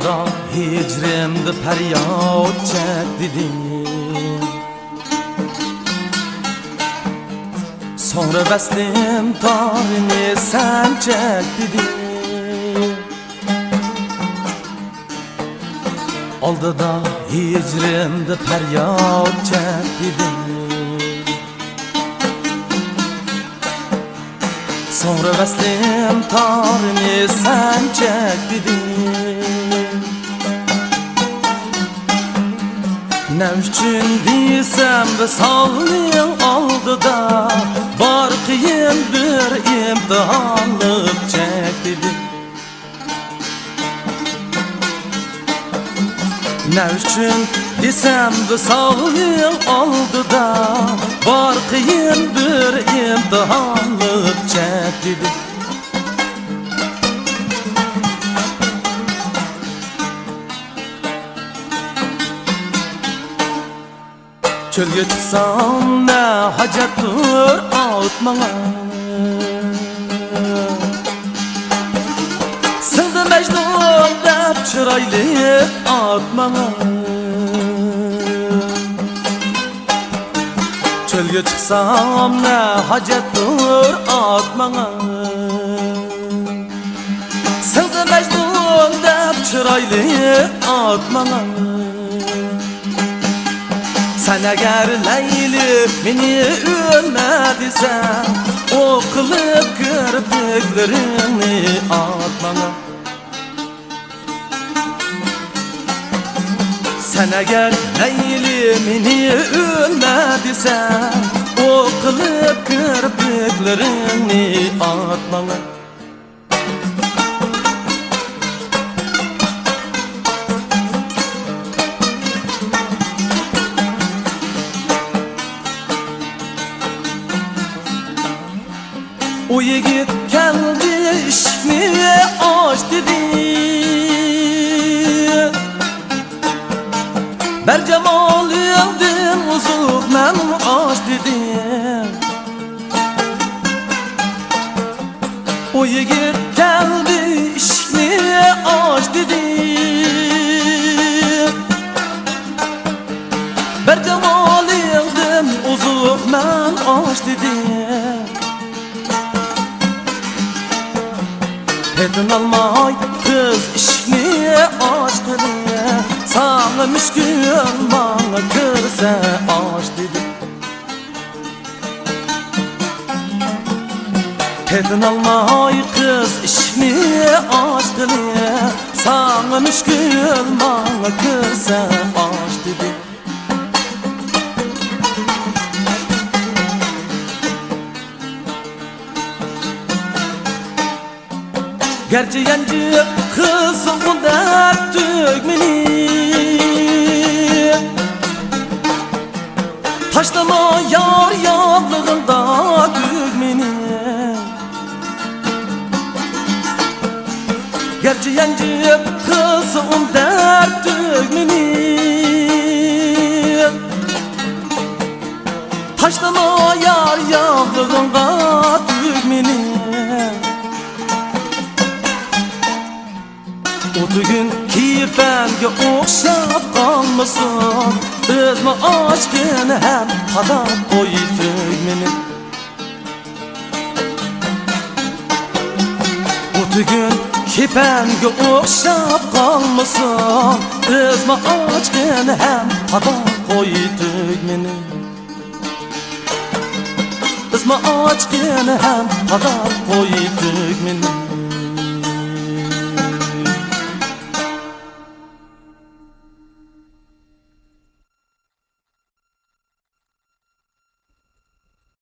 Aldıda hicrimde feryat çekdim. Sonra beslim tarını sen çekdin. Aldıda hicrimde feryat çekdim. Sonra beslim tarını sen çekdin. Ne üçün desem visalın aldıda bar kıyın bir imtihanlık çekdin. Ne üçün desem visalın aldıda bar kıyın bir imtihanlık çekdin. Çölge çıksam ne hacettir atmana. Sıldı Mecnun dep çıraylı atmana. Çölge çıksam ne hacettir atmana. Sıldı Mecnun dep çıraylı atmana. Sen eğer Leyli beni ölmediysen o kılıp kirpiklerini atmana. Sen eğer Leyli beni ölmediysen o kılıp kirpiklerini atmana. O yigit kendi işini aç dedi. Bercemal yıldım uzuk men aç dedi. O yigit kendi işini aç dedi. Bercemal yıldım uzuk men aç dedi. Pedin almay kız işini aşkını. Sana müşkül bana kırsa aç dedi. Pedin almay kız işini aşkını. Sana müşkül bana kırsa aç dedi. Gerçi yancı kızım dert dökmeni. Taşlama yar yallığında dökmeni. Gerçi yancı kızım dert dökmeni. Taşlama yar yallığında dökmeni. Bugün keyfenge okşap kalmasın. Özme aşkını hem kadar koyduk meni. Bugün keyfenge okşap kalmasın. Özme aşkını hem kadar koyduk meni. Özme aşkını hem kadar koyduk meni.